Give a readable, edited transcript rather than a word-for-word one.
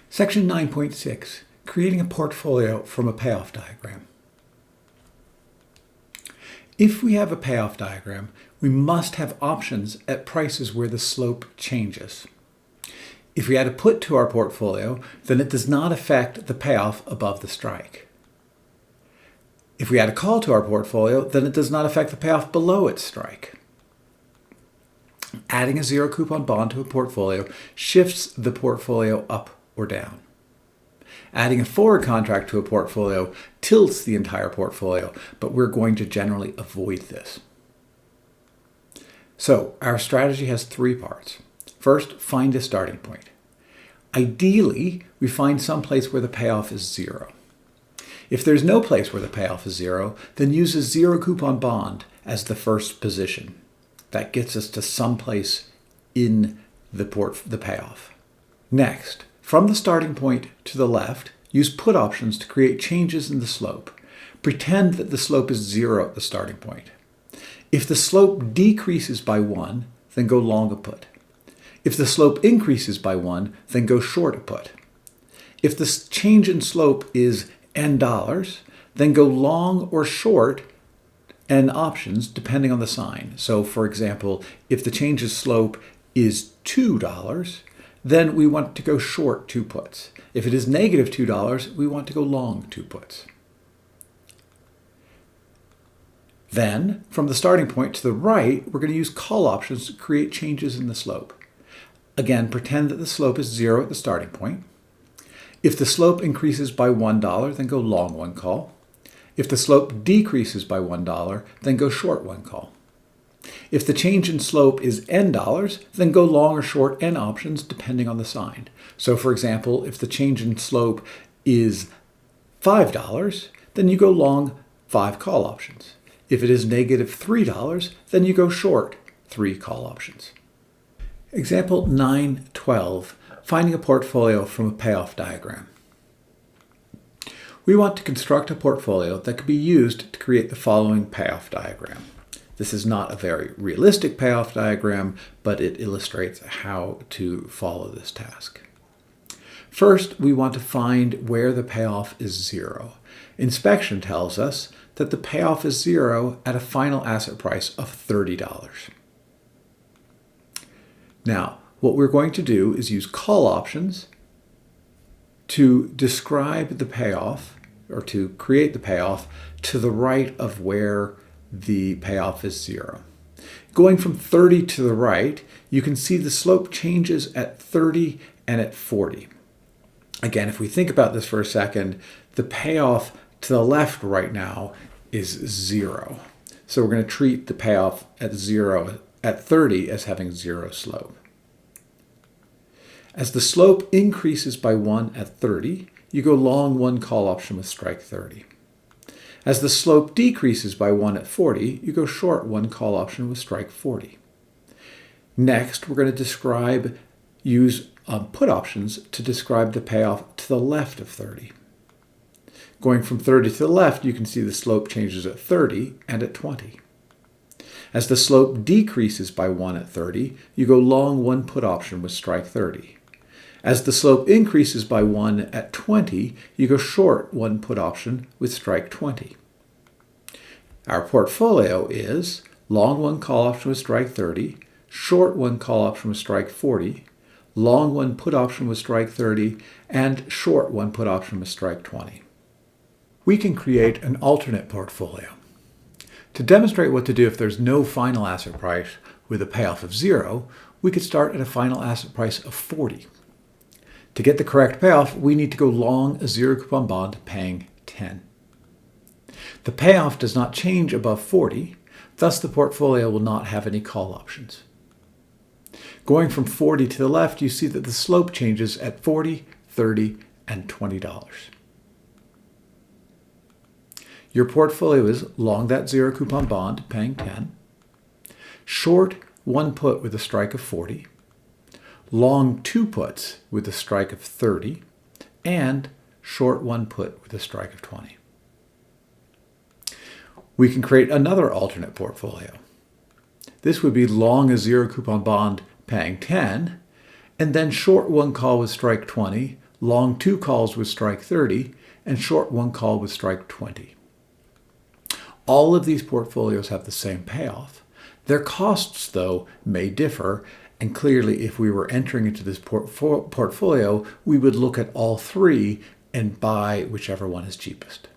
Section 9.6, creating a portfolio from a payoff diagram. If we have a payoff diagram, we must have options at prices where the slope changes. If we add a put to our portfolio, then it does not affect the payoff above the strike. If we add a call to our portfolio, then it does not affect the payoff below its strike. Adding a zero coupon bond to a portfolio shifts the portfolio up or down. Adding a forward contract to a portfolio tilts the entire portfolio, but we're going to generally avoid this. So our strategy has three parts. First, find a starting point. Ideally, we find some place where the payoff is zero. If there's no place where the payoff is zero, then use a zero coupon bond as the first position. That gets us to some place in the payoff. Next, from the starting point to the left, use put options to create changes in the slope. Pretend that the slope is zero at the starting point. If the slope decreases by 1, then go long a put. If the slope increases by 1, then go short a put. If the change in slope is N dollars, then go long or short N options depending on the sign. So for example, if the change in slope is $2, then we want to go short 2 puts. If it is negative $2, we want to go long 2 puts. Then, from the starting point to the right, we're going to use call options to create changes in the slope. Again, pretend that the slope is 0 at the starting point. If the slope increases by $1, then go long 1 call. If the slope decreases by $1, then go short 1 call. If the change in slope is N dollars, then go long or short N options depending on the sign. So for example, if the change in slope is $5, then you go long 5 call options. If it is negative $3, then you go short 3 call options. Example 9.12, finding a portfolio from a payoff diagram. We want to construct a portfolio that could be used to create the following payoff diagram. This is not a very realistic payoff diagram, but it illustrates how to follow this task. First, we want to find where the payoff is 0. Inspection tells us that the payoff is 0 at a final asset price of $30. Now, what we're going to do is use call options to describe the payoff, or to create the payoff, to the right of where the payoff is 0. Going from 30 to the right, you can see the slope changes at 30 and at 40. Again, if we think about this for a second, the payoff to the left right now is 0. So we're going to treat the payoff at 0 at 30 as having 0 slope. As the slope increases by 1 at 30, you go long 1 call option with strike 30. As the slope decreases by 1 at 40, you go short 1 call option with strike 40. Next, we're going to use put options to describe the payoff to the left of 30. Going from 30 to the left, you can see the slope changes at 30 and at 20. As the slope decreases by 1 at 30, you go long 1 put option with strike 30. As the slope increases by 1 at 20, you go short 1 put option with strike 20. Our portfolio is long 1 call option with strike 30, short 1 call option with strike 40, long 1 put option with strike 30, and short 1 put option with strike 20. We can create an alternate portfolio. To demonstrate what to do if there's no final asset price with a payoff of 0, we could start at a final asset price of 40. To get the correct payoff, we need to go long a zero coupon bond paying 10. The payoff does not change above 40, thus the portfolio will not have any call options. Going from 40 to the left, you see that the slope changes at $40, $30, and $20. Your portfolio is long that zero coupon bond paying 10, short 1 put with a strike of 40, long 2 puts with a strike of 30, and short 1 put with a strike of 20. We can create another alternate portfolio. This would be long a zero coupon bond paying 10, and then short 1 call with strike 20, long 2 calls with strike 30, and short 1 call with strike 20. All of these portfolios have the same payoff. Their costs, though, may differ, and clearly if we were entering into this portfolio, we would look at all three and buy whichever one is cheapest.